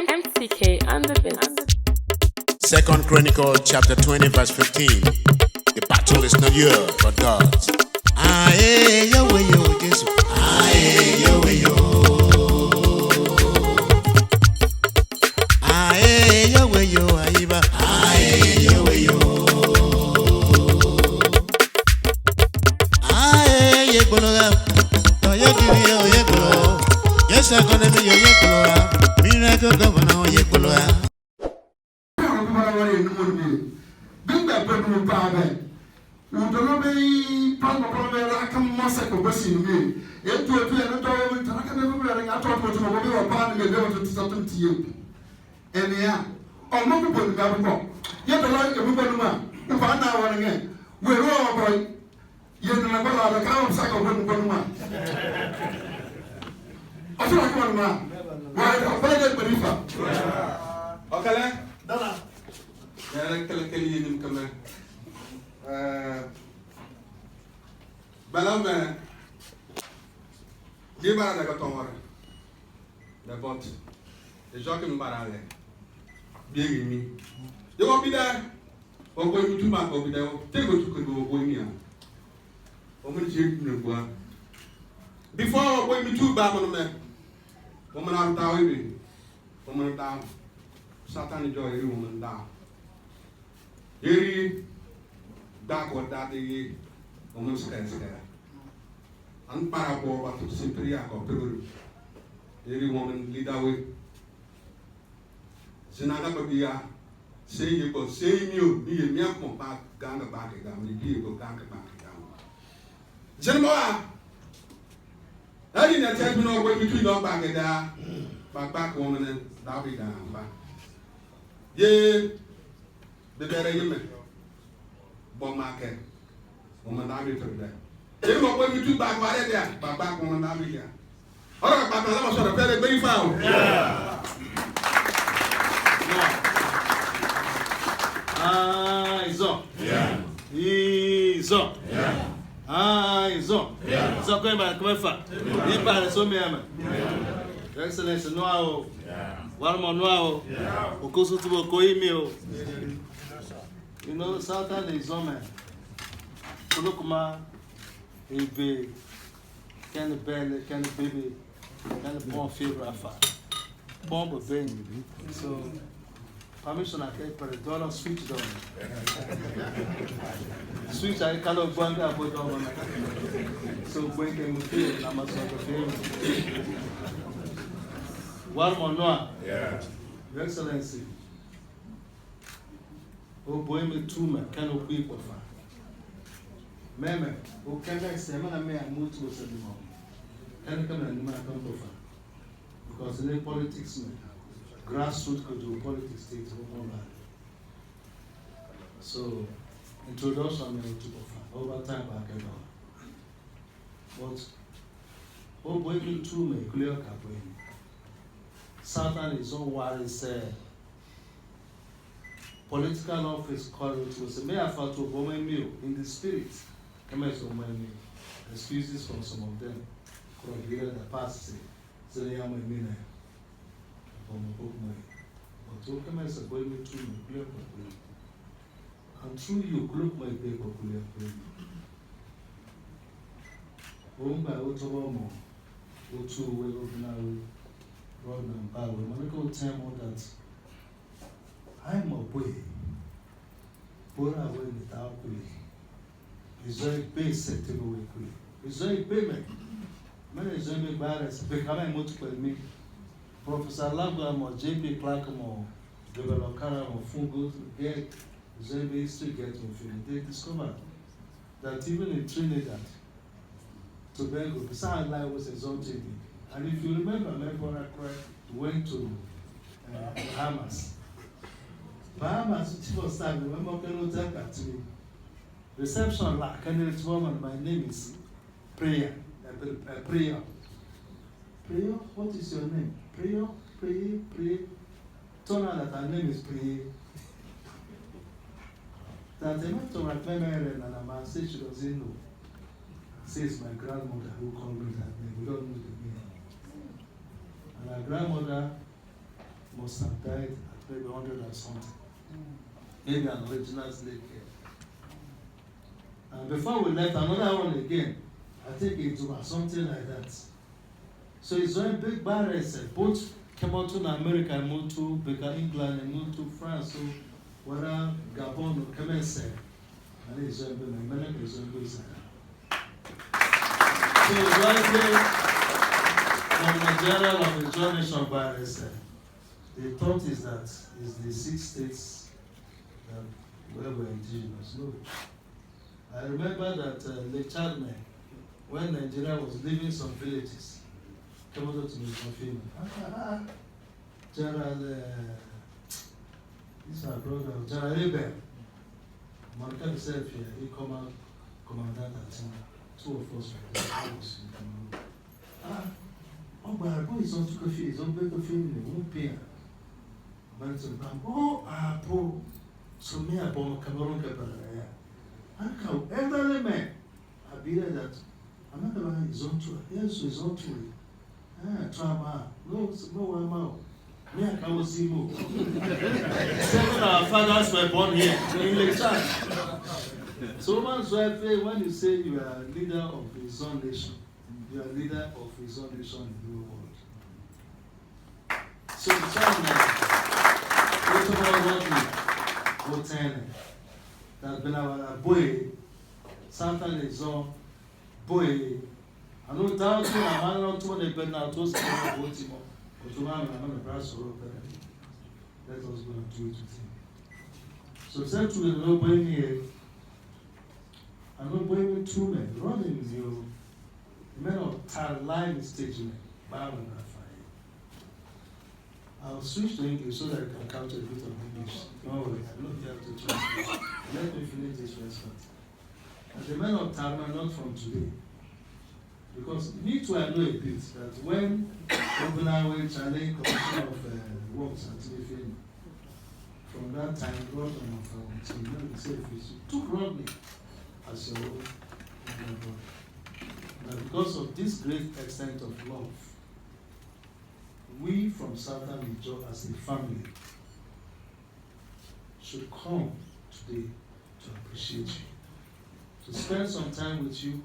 MTK on the beat. Second Chronicle chapter 20 verse 15. The battle is not yours, but God's. Aye, yo, yo, Jesus. Aye, yo, yo. Aye, yo, yo, Aiba. Aye, yo, yo. Aye, ye kologa. Douye Diri, ye kologa. Yes, I'm gonna be ye kologa. Miracle Governor, ye kologa. The jockey barale. Being me. You won't be there. Or going to Mark over there. Take what you could go going here. Before going to two Babylon, woman out Douye, woman down. Southern Ijaw woman down. Diri dark or daddy, woman scared. And parable, but simply a couple. Every woman lead away. Senana Babia, say you go, say you, be a mere compact, gang back down, be a go gang back down. Genoa, I didn't tell you no way between your back and there, back woman and Douye down back. Yea, the better you make. Bon market, woman Douye for that. You know what we do back by there, back woman Douye there. All right, but I'm sort of very, very found. Yeah. Eyes up. Yeah. Ease up. Yeah. Eyes up. Yeah. So going back, come on. You parents, so me, Your Excellency, no, one more no, because to go email. You know, Southern Ijaw man. Look, ma, baby, can the belly, can the baby. Kind of born feel Rafa. Bomb of baby. So, permission I get for the dollar switch down. Switch I cannot go and go down. So, when can feel, I must not feel. One more no. Yeah. Your Excellency. Oh, boy, me too, man. Cannot be for fun. Meme, who can I say, man, I may have moved to a certain moment. And come and come over. Because in the politics, grassroots could do politics takes over. So, introduction over time back at all. But, oh, boy, to me, clear campaign. Southern Ijaw was political office called to say, may I fall to woman meal in the spirit. Come as woman excuses from some of them. The past so they are my mina from a book money. But to come as a boy with two clear popular. And through you, look my paper popular. Home by Otomo, O2 will open our Rodney Ebikebina Ambaiowei. I tell you that I'm a boy. Pour away without play. It's very basic to go with play. It's very payment. Many Jamie Barres become multiple me. Professor Lagam or JP Clarkham or Governor or Fungo to get Jamie history get to film. They discovered that even in Trinidad, Tobago, the sound line was exalted. And if you remember, went to Bahamas. Bahamas, she was time, remember, to me. Reception, like, candidate woman, my name is Prayer. Prayer. Prayer? What is your name? Prayer? Pray. Turn out that her name is Prayer. That I went to my memory and I said she doesn't know. Says my grandmother who called me that name. We don't know the meaning. And our grandmother must have died at maybe 100 or something. Maybe an original slave girl. And before we left, another one again. I think it was something like that. So it's very big barriers. Both came out to America, moved to England, and moved to France. So whether Gabon or Kemense, and it's very big. Many is very big. So right there, from the general of the journation barriers, the thought is that it's the 6 states that where we're indigenous. No. I remember that Lake Chadman, when Nigeria was leaving some villages, came over to me confirm. General, this is my brother, General Ebel. Monica himself here, he come out, commandant at him. 2 of us were there. Oh, but boy, he's on to coffee, he's on better film, he won't pay. But poor. So me, I bought Cameroon Caparaya. And how elderly man, I be that. I'm not going to his own tour. Yes, his own tour. Trauma. No, I'm out. Me, I can't see more. 7 of our fathers were born here in Lake Chad. So, when you say you are leader of his own nation, you are leader of his own nation in the world. So, the China, what about Rodney? That been our boy, Southern Ijaw boy. I know down to a man or two, they been out to us, but to man, I'm on the brass or let us go and do it with him. So, said to the no boy here, I'm not going with 2 men. Running you, the men of line staging, Bible and fire. I'll switch to English so that I can capture a bit of English. Don't worry, I'm not here to translate. Let me finish this first part. And the men of Tarma are not from today. Because me too, I know a bit that when Governor of Bayelsa Commission of Works and Television, from that time, Rodney took Rodney as your own. But because of this great extent of love, we from Southern Ijaw as a family should come today to appreciate you, to spend some time with you,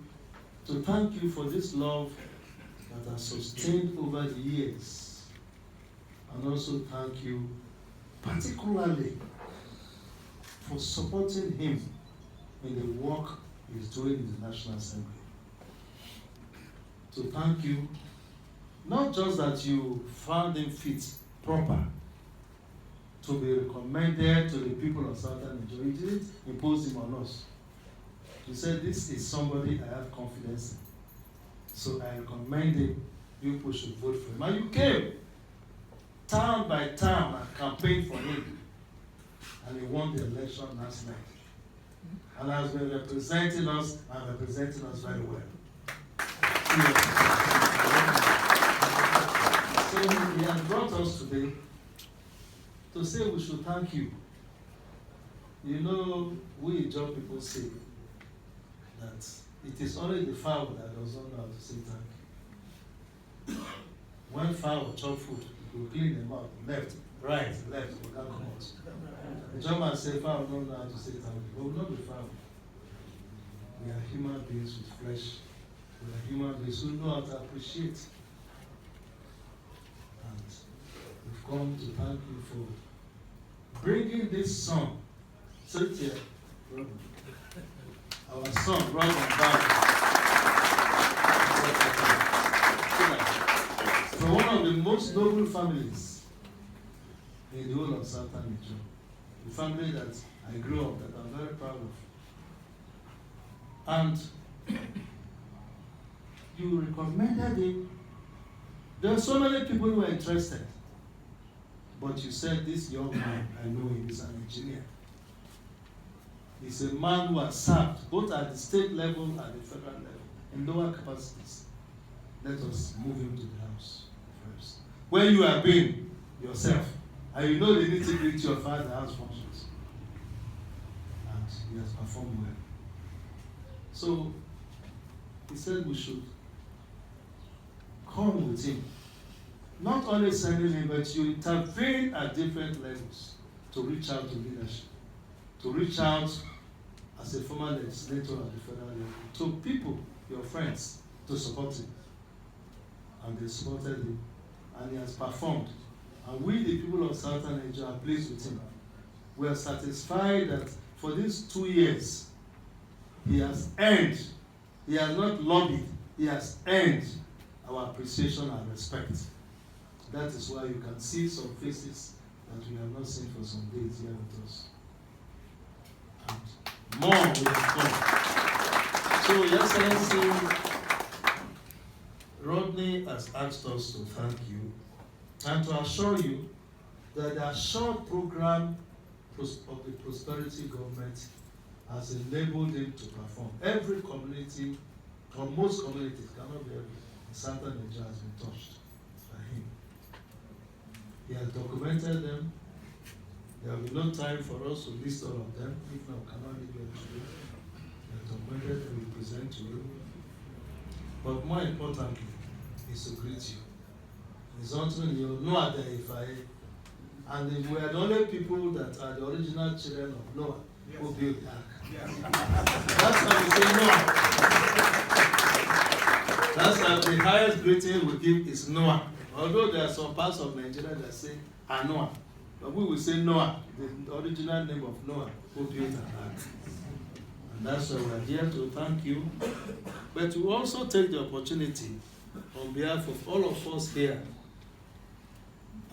to thank you for this love that has sustained over the years, and also thank you particularly for supporting him in the work he's doing in the National Assembly. To thank you, not just that you found him fit, proper, to be recommended to the people of Southern Ijaw. You didn't impose him on us. You said, this is somebody I have confidence in. So I recommend him, you people should vote for him. And you came town by town and campaigned for him. And he won the election last night. And has been representing us and representing us very well. So he has brought us today to say we should thank you. You know, we Ijaw people say that it is only the fowl that does not know how to say thank you. When fowl chop food, you clean them out, left, right, left, we can't come out. The German say fowl don't know how to say thank you, but we're not the fowl. We are human beings with flesh. We are human beings who know how to appreciate. And we've come to thank you for bringing this song. Sit here, our son, Rodney Ebikebina from one of the most noble families in the whole of Southern Ijaw. The family that I grew up, that I'm very proud of. And you recommended him. There are so many people who were interested. But you said, this young man, I know him, he's an engineer. He's a man who has served both at the state level and the federal level in lower capacities. Let us move him to the house first. Where you have been yourself, and you know the nitty-gritty of how the house functions. And he has performed well. So he said we should come with him. not only sending him, but you intervene at different levels to reach out to leadership, to reach out as a former legislator at the federal level, to people, your friends, to support him. And they supported him, and he has performed. And we, the people of Southern Ijaw, are pleased with him. We are satisfied that for these 2 years, he has earned, he has not lobbied, he has earned our appreciation and respect. That is why you can see some faces that we have not seen for some days here with us. And more will come. So, Your Excellency, Rodney has asked us to thank you and to assure you that the assured program of the prosperity government has enabled him to perform. Every community, or most communities, cannot be every, in Southern Ijaw has been touched by him. He has documented them. There will be no time for us to list all of them. If not, we cannot leave them today. He has documented them, we present to you. But more importantly, is to greet you. It's something you know at the Ifai. And we are the only people that are the original children of Noah who built the ark. That's how we say Noah. That's how the highest greeting we give is Noah. Although there are some parts of Nigeria that say Noah, but we will say Noah, the original name of Noah who built the ark. And that's why we are here to thank you. But we also take the opportunity on behalf of all of us here.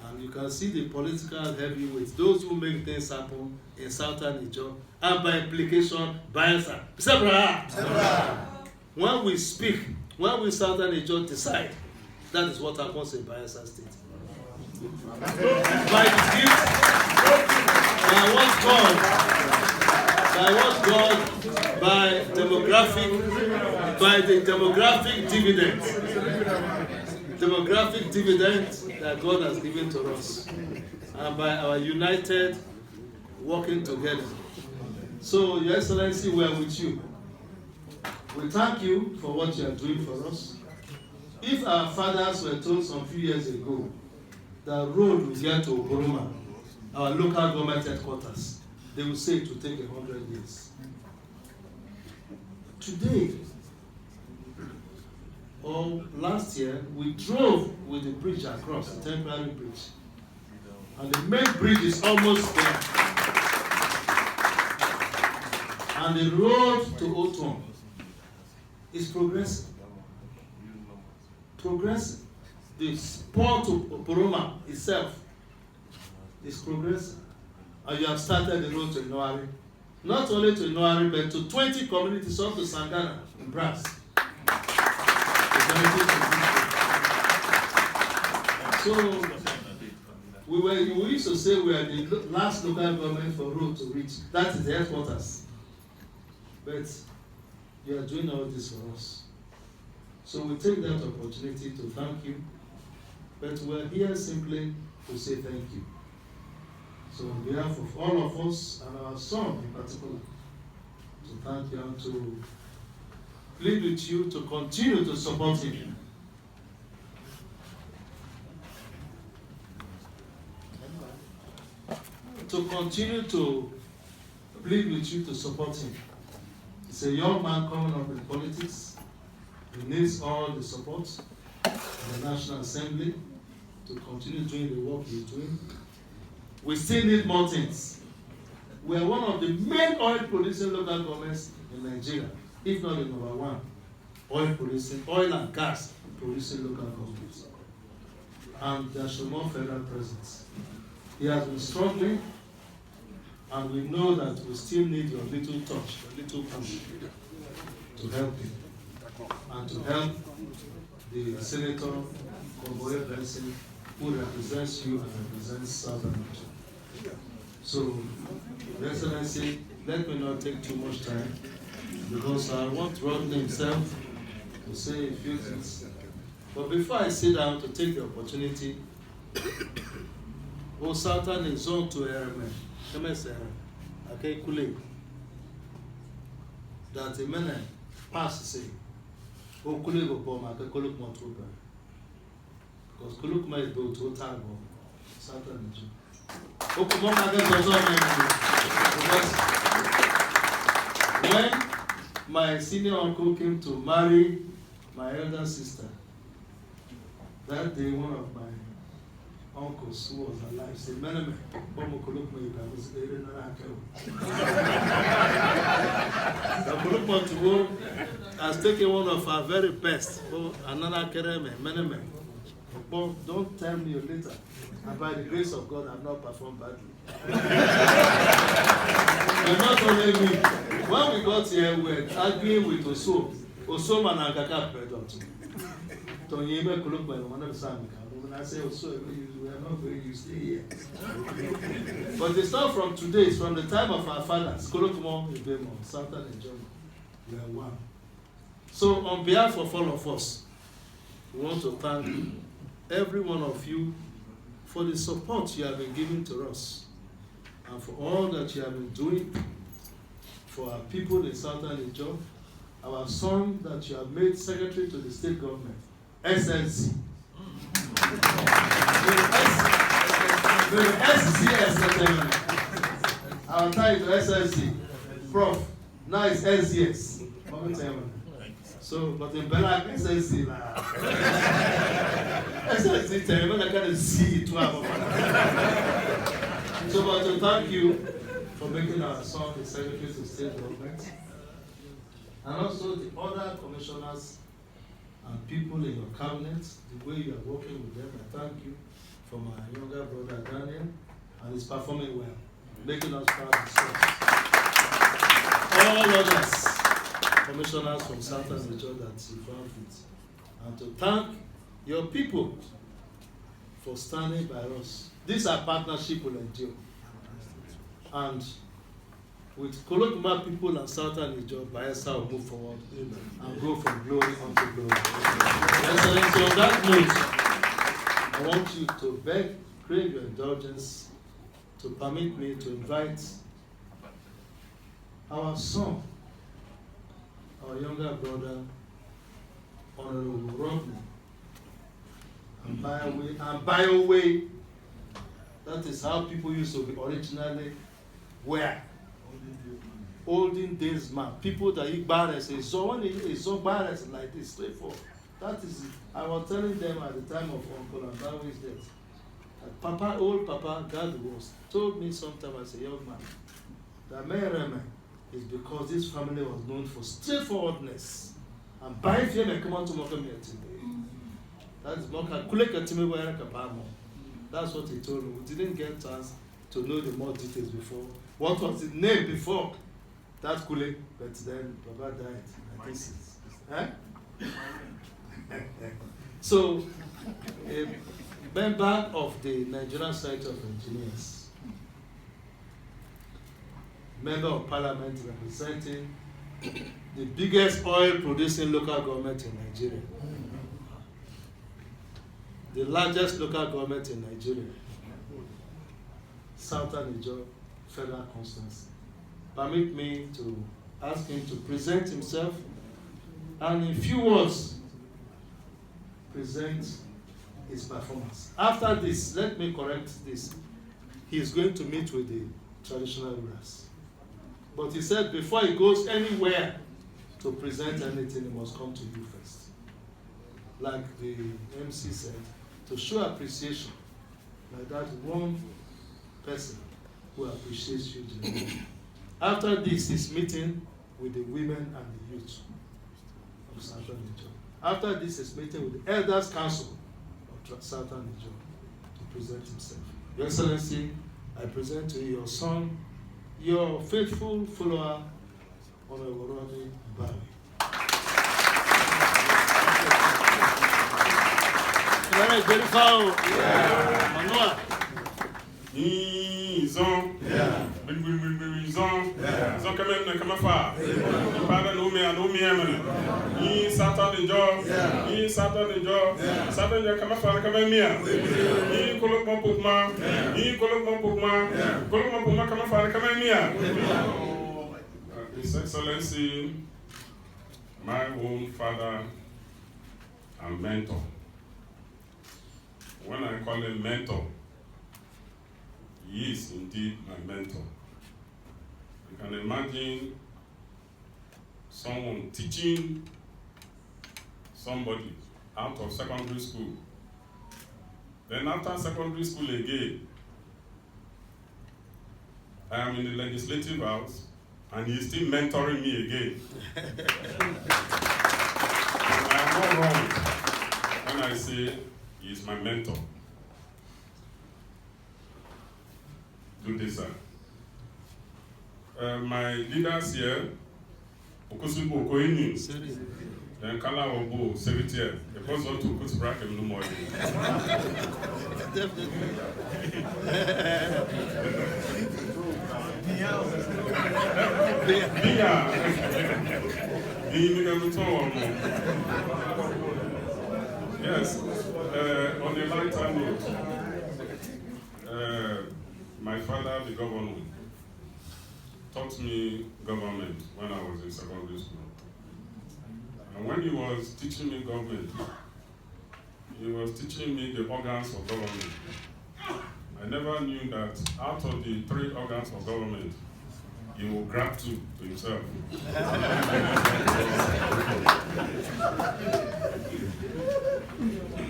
And you can see the political heavyweights, those who make things happen in Southern Ijaw, and by implication, Bayelsa. When we speak, when we Southern Ijaw decide, that is what happens in Bayelsa State. By the gift, by the demographic dividend that God has given to us, and by our united working together. So, Your Excellency, we are with you. We thank you for what you are doing for us. If our fathers were told some few years ago that road will get to Oboroma, our local government headquarters, they would say it will take 100 years. Today, or last year, we drove with the bridge across, the temporary bridge. And the main bridge is almost there. And the road to Oton is progressing. The port to Oboroma itself is progressing. And you have started the road to Inoari. Not only to Inoari, but to 20 communities up to Sangana in Brass. So, we used to say we are the last local government for road to reach. That is the headquarters. But you are doing all this for us. So we take that opportunity to thank you. But we are here simply to say thank you. So on behalf of all of us and our son in particular, to thank you and to plead with you to continue to support him. To continue to plead with you to support him. He's a young man coming up in politics. He needs all the support of the National Assembly to continue doing the work he's doing. We still need more things. We are one of the main oil producing local governments in Nigeria, if not the number one oil and gas producing local governments. And there should be more federal presence. He has been struggling, and we know that we still need your little touch, your little push to help him. And to help the Senator Douye Diri, who represents you and represents Southern Ijaw. So, Your Excellency, let me not take too much time, because I want Rodney himself to say a few things. But before I sit down to take the opportunity, Southern is zone to that a man pass say, because Kulukuma is built to Otago, Southern Ijaw. Because when my senior uncle came to marry my elder sister, that day one of my uncles who was alive said, "Meneme, the Kulukuma to go has taken one of our very best. Another Kereme, Meneme. But don't tell me later. And by the grace of God, I've not performed badly." And not only me. When we got here, we were arguing with Oso. Oso Manangaka Pedot. Tonyebe Kulukman, one of the Samika. When I say Oso, we are not going to stay here. But it's not from today, it's from the time of our fathers. Kulukmo, Ibemo, Southern Ijaw. We are one. So, on behalf of all of us, we want to thank every one of you for the support you have been giving to us and for all that you have been doing for our people in Southern Ijaw, our son that you have made secretary to the state government, SLC. The SCS, our title SLC, Prof. Now it's SCS. So, but in Bella, SLC, SLC, tell me, I can't see it. So, but to thank you for making our son the secretary to state government, and also the other commissioners and people in your cabinet, the way you are working with them. I thank you for my younger brother Daniel, and he's performing well, making us proud of all others, commissioners from Southern Ijaw that you found with, and to thank your people for standing by us. This our partnership will endure, and with Kolokuma people and Southern Ijaw, Bayelsa will move forward and go from glory unto glory. Excellency, on that note, I want you to crave your indulgence to permit me to invite our son, our younger brother, Honourable Rodney Ebikebina. That is how people used to be originally were. Olden days man, people that eat barrels, so when they saw barrels like this, straightforward. That is it. I was telling them at the time of Uncle Ambaiowei's death, that Papa, old Papa, God was told me sometime as a young man, that Mentorship is because this family was known for straightforwardness. And by fear may come out to mock me. That is more That's what he told me. We didn't get a chance to know the more details before. What was his name before? That Kule, but then Baba died. So, a member of the Nigerian Society of Engineers, member of Parliament representing the biggest oil-producing local government in Nigeria, the largest local government in Nigeria, Southern Ijaw Federal Constituency. Permit me to ask him to present himself and in few words present his performance. After this, let me correct this. He is going to meet with the traditional rulers. But he said before he goes anywhere to present anything, he must come to you first. Like the MC said, to show appreciation, like that one person who appreciates you genuinely. After this, his meeting with the women and the youth of Southern Ijaw. After this, his meeting with the Elders Council of Southern Ijaw to present himself. Your Excellency, I present to you your son, your faithful follower, Honourable Rodney Ebikebina. Very beautiful. Manoa. Ils ont quand même comme ça. Ils parlent nous mais ils Southern Ijaw, ils Southern Ijaw, Southern Ijaw comme ça comme mia. Ils colloquent pour moi, comme ça comme mia. His Excellency, my own father and mentor, when I call him mentor, he is indeed my mentor. You can imagine someone teaching somebody out of secondary school. Then after secondary school again, I am in the legislative house and he is still mentoring me again. I am not wrong when I say he is my mentor. Good day, sir. My leaders here, Okusubu Okoini, then Kala Obo, Secretary, the person to put brack and no more. Yes, on the lighter note, my father, the governor, taught me government when I was in secondary school. And when he was teaching me government, he was teaching me the organs of government. I never knew that out of the 3 organs of government, he will grab 2 to himself.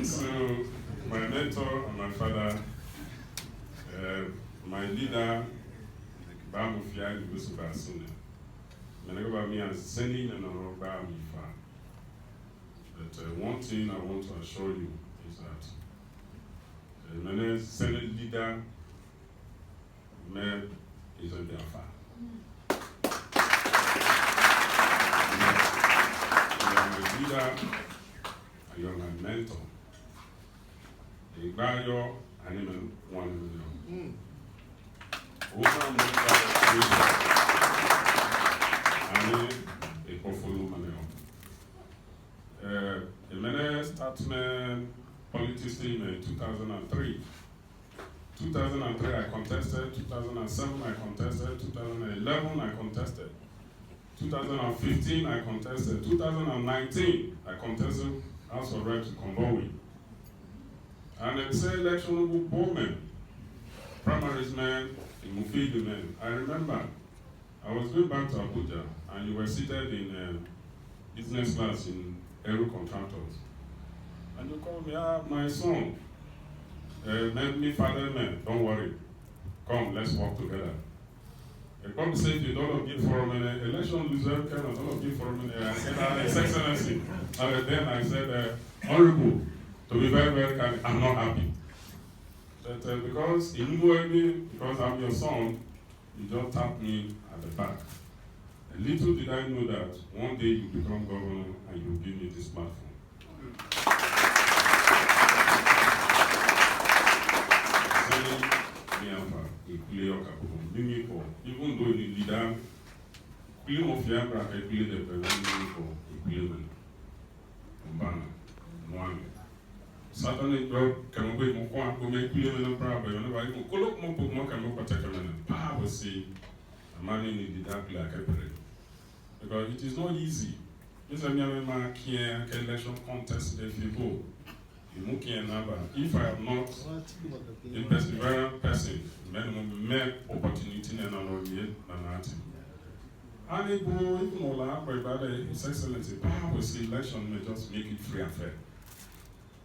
So, my mentor and my father, my leader, Bamu Fiai Busuba Suna. Whenever me as sending and Honourable me far. But one thing I want to assure you is that the Senate leader is on their far. You are my leader and you are my mentor. The Bayo and 1 million. The statement politics team in 2003. 2003 I contested, 2007 I contested, 2011 I contested, 2015 I contested, 2019 I contested House of Reps to Convoy. And it said electionable bowmen, primaries men, Mufidi men. I remember I was going back to Abuja and you were seated in business class in Engr contractors. And you called me, my son, let me father man, don't worry. Come, let's work together. I come to say if you don't give for a minute, election reserve cannot don't give for a minute. I said, His Excellency. And then I said, Honourable, to be very, very kind, I'm not happy. That because I'm your son, you just tapped me at the back. And little did I know that one day you become governor and you give me this platform. Even though the leader, Southern Ijaw can wait more to make clear and problem. Whenever you look more can power see a man in the dark like a because it is not easy. This is a man here, election contest if you go. You look here number. If I am not a perseverant person, minimum make opportunity and an and it will even all by His Excellency, power see election may just make it free and fair.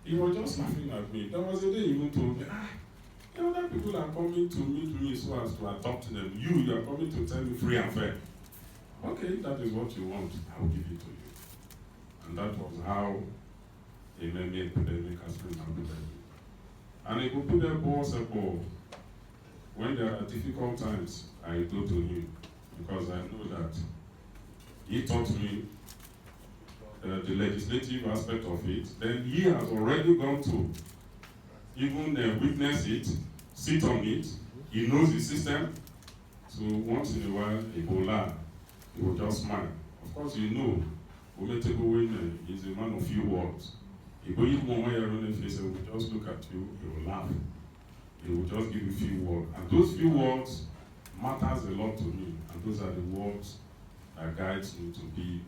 He was just laughing at me. There was a day he even told me, other people are coming to meet me so as to adopt them. You are coming to tell me free and fair. Okay, that is what you want, I will give it to you. And that was how a many epidemic has been handled. And he could put their balls above. When there are difficult times, I go to him because I know that he taught me the legislative aspect of it. Then he has already gone to even witness it, sit on it. He knows the system. So once in a while, he will just smile. Of course, you know, Ebikebina is a man of few words. He will just look at you, he will laugh. He will just give you few words. And those few words matters a lot to me. And those are the words that guides me to be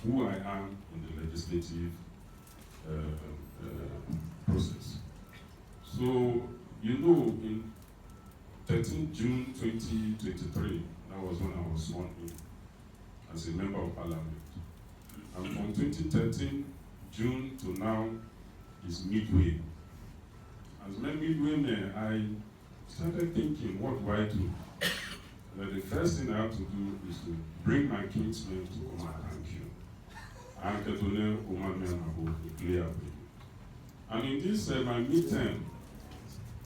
who I am in the legislative process. So, you know, in 13 June 2023, that was when I was sworn in as a member of parliament. And from 2013 June to now is midway. As midway, I started thinking, what do I do? The first thing I have to do is to bring my kinsmen to come and thank you. And in this, my midterm,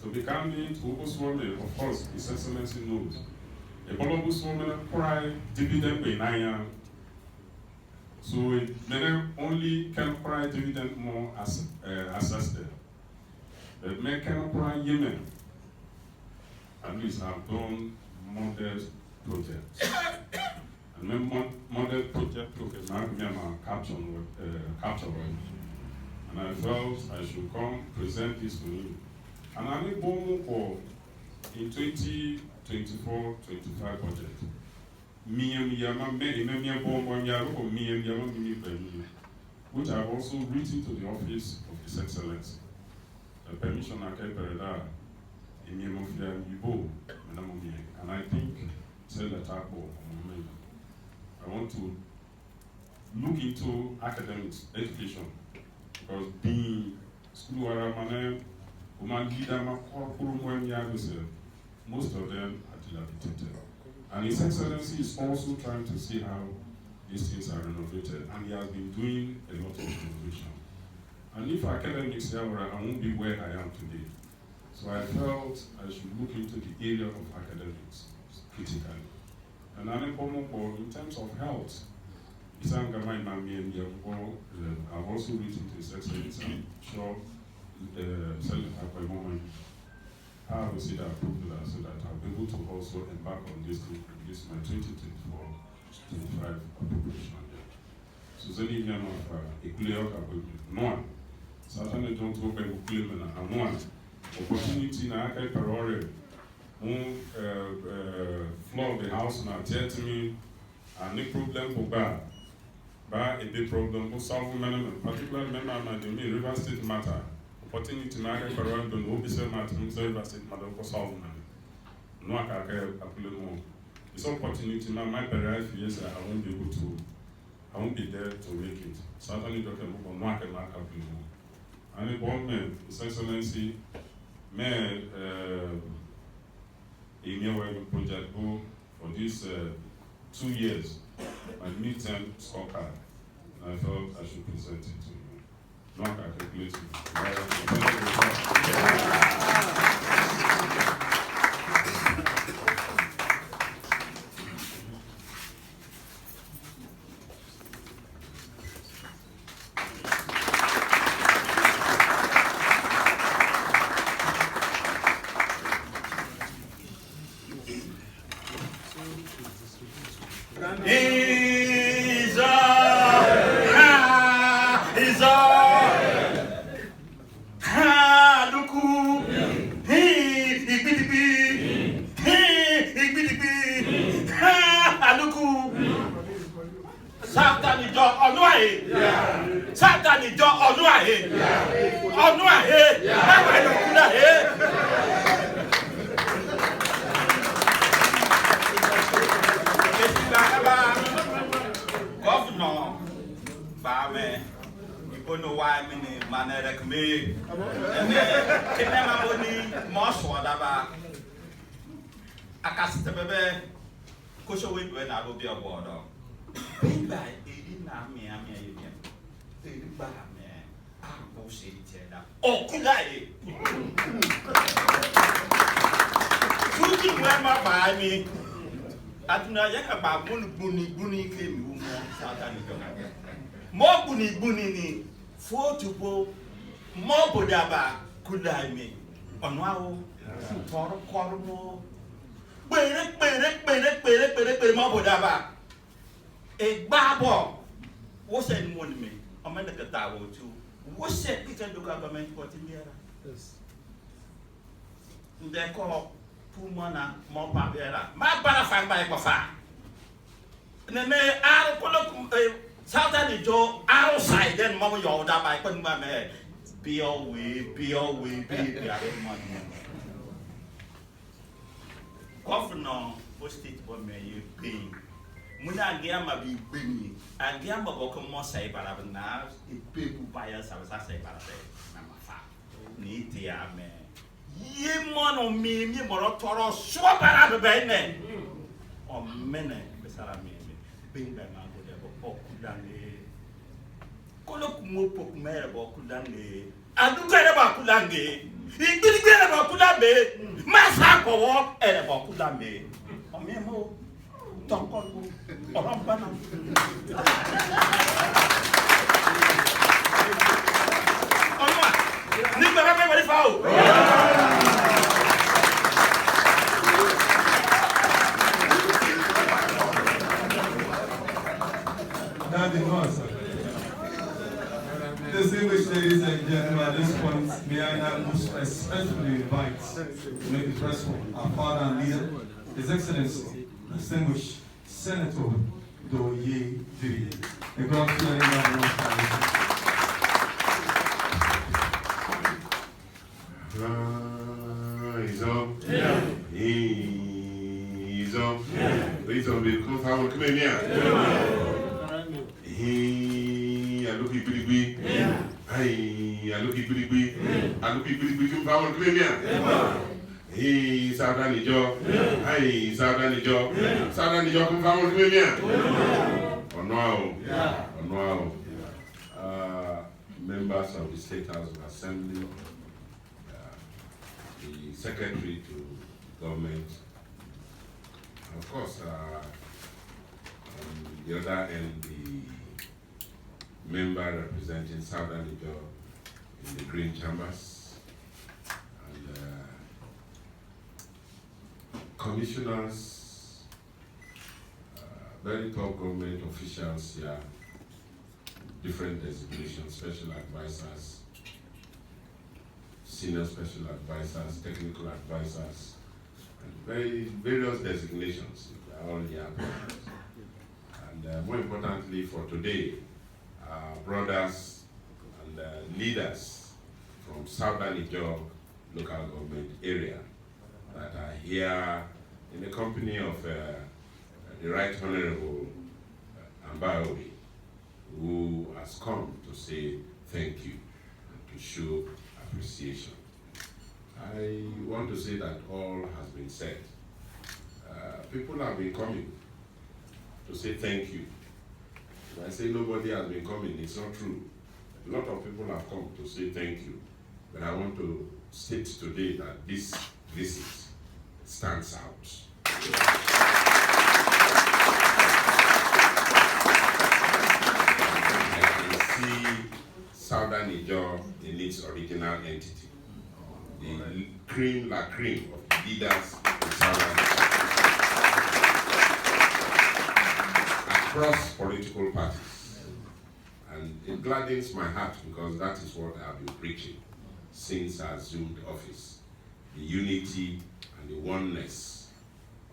to be candid, Obuswoman, of course, His Excellency knows. A Bolobuswoman cry dividend by 9 years. So it may only can cry dividend more as assisted. But may can cry Yemen. At least I've done modest projects. And when modest project took a capture. And I felt I should come present this to him. And I need one more in 2024-25 budget. Which I've also written to the office of His Excellency. The permission I can pereda in Yemofia Yibo, and I think tell the tapo. I want to look into academics, education, because being school most of them are dilapidated. And His Excellency is also trying to see how these things are renovated, and he has been doing a lot of renovation. And if academics here, I won't be where I am today. So I felt I should look into the area of academics critically. And in terms of health, I've also written to His Excellency, I'm sure I will see that approval so that I'll be able to also embark on this thing, this my 2024-25 appropriation. So Zeni Yama Ekuleo Noa, Certainly don't go back to Kuleman and one opportunity na Akai Parore, floor of the house now tell to me, and the problem for Ba a big problem for Southern Management, particularly member the River State matter. Opportunity na Akai Parore don't know this matter, River State matter for Southern Management. No Akai Apulemo. It's opportunity now, my parents, yes, I won't be able to. I won't be there to make it. Certainly, Dr. Moko, market markup. And the government, His Excellency, may unwavering project go for these 2 years, my midterm scorecard. And I thought I should present it to you. Not I calculate Southern Ijaw Governor, Bame, you don't know why many man recommend. And then, Moswada, Akasta Bebe, Kusho when I will be a border. Baby, oh, could I? Could you remember by me? I do not yet about Bunny came more Bunny, 4 to go, more Bodaba, could I make? On wow, for a quarter more. Pere, more Bodaba. A barber was in one me, a man at the tower too. What's that Peter the government for the year? Yes. They call Pumana, more Pavera. My brother found by Bafa. And then I'll pull up Southern Ijaw outside, then Mama Yoda by Punma. Governor of State you paying. Muna Giama be bringing, and Giama Bokomo say Barabana, it people buyers as I say Barabé, number 5. Need the army. Ye mon on me, Morotoro, swap out of the or many, Besarame, being by Mango, or Kudange. Kolok Mopok Merabo Kudange. I do care about Kudange. He did get about Kudabe. Massacre and about Kudabe. O Memo, Tonko, or Rampana. Distinguished ladies and gentlemen, at this point, may I now most especially invite to make the press our father and leader, His Excellency, distinguished Senator Douye Diri, the God-fearing Governor of Bayelsa. He's up. Yeah. He's up. Yeah. He's up. Come here. I look at Billy. I look at Billy. I look at Billy. Come here. Hey, Southern Ijaw. Hey, Southern Ijaw. Southern Ijaw, come here. Honourable. Members of the State House of Assembly, the Secretary to Government, and of course, on the other end, the member representing Southern Ijaw in the Green Chambers, and commissioners, very top government officials here, different designations, special advisors, senior special advisors, technical advisors, and various designations are all here. And more importantly for today, brothers and leaders from Southern Ijaw local government area that are here in the company of the Right Honourable Ambaiowei, who has come to say thank you and to show appreciation. I want to say that all has been said. People have been coming to say thank you. If I say nobody has been coming, it's not true. A lot of people have come to say thank you. But I want to state today that this visit stands out. Southern Ijaw in its original entity, the cream la cream of the leaders in Southern Ijaw across political parties. And it gladdens my heart because that is what I've been preaching since I assumed office. The unity and the oneness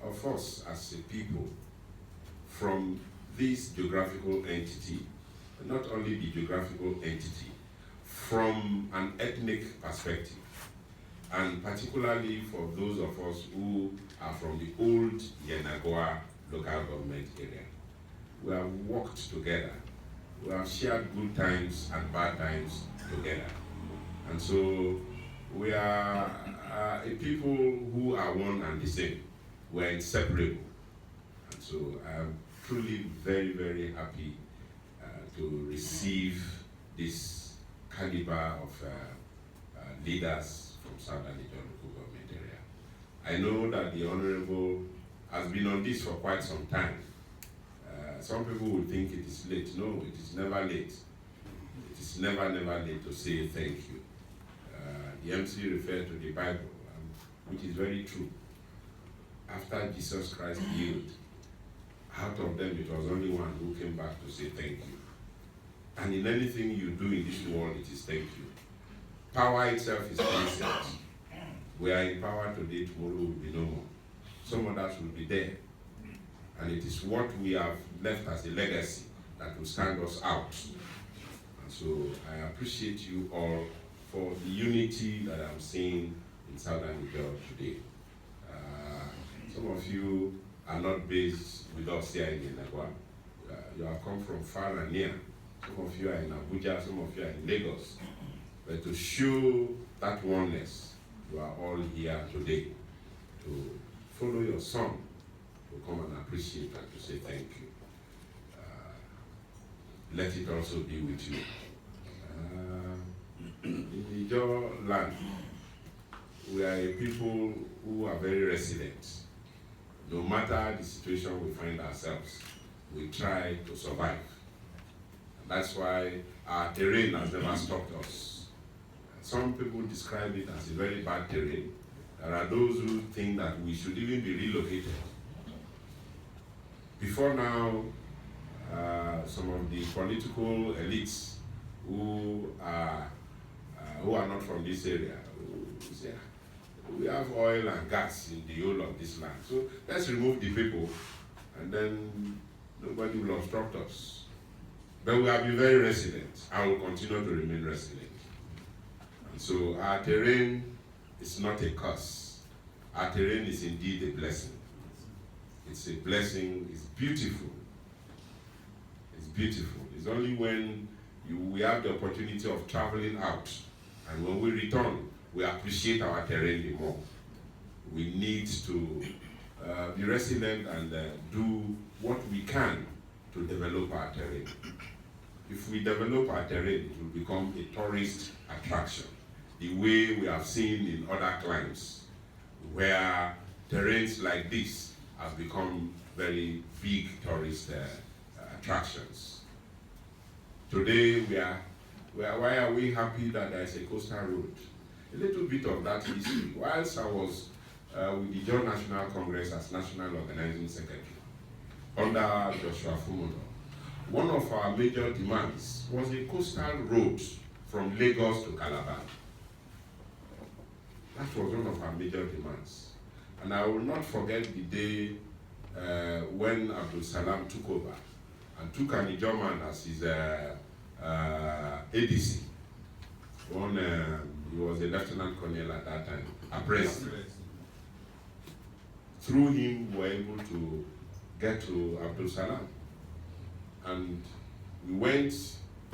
of us as a people from this geographical entity, not only the geographical entity, from an ethnic perspective, and particularly for those of us who are from the old Yenagoa local government area. We have worked together. We have shared good times and bad times together. And so we are a people who are one and the same. We are inseparable. And so I am truly very, very happy to receive this caliber of leaders from Southern Ijaw local government area. I know that the Honourable has been on this for quite some time. Some people will think it is late. No, it is never late. It is never late to say thank you. The MC referred to the Bible, which is very true. After Jesus Christ healed, out of them it was only one who came back to say thank you. And in anything you do in this world, it is thank you. Power itself is constant. We are in power today, tomorrow will be no more. Some others will be there. And it is what we have left as a legacy that will stand us out. And so I appreciate you all for the unity that I'm seeing in Southern Ijaw today. Some of you are not based with us here in Engr. You have come from far and near. Some of you are in Abuja, some of you are in Lagos. But to show that oneness, you are all here today to follow your son, to come and appreciate and to say thank you. Let it also be with you. In the Ijaw land, we are a people who are very resilient. No matter the situation we find ourselves, we try to survive. And that's why our terrain has never stopped us. Some people describe it as a very bad terrain. There are those who think that we should even be relocated. Before now, some of the political elites who are not from this area, who say, we have oil and gas in the whole of this land. So let's remove the people and then nobody will obstruct us. But we have been very resilient and will continue to remain resilient. And so our terrain is not a curse. Our terrain is indeed a blessing. It's a blessing, it's beautiful. It's beautiful. It's only when we have the opportunity of traveling out and when we return, we appreciate our terrain the more. We need to be resilient and do what we can to develop our terrain. If we develop our terrain, it will become a tourist attraction, the way we have seen in other climes, where terrains like this have become very big tourist attractions. Today, why are we happy that there is a coastal road? A little bit of that history. Whilst I was with the Ijaw National Congress as National Organizing Secretary, under Joshua Fumodo, one of our major demands was a coastal road from Lagos to Calabar. That was one of our major demands. And I will not forget the day when Abdul Salam took over and took an Ijaw man as his ADC. He was a lieutenant colonel at that time, appraised. Through him, we were able to get to Abdul Salam. And we went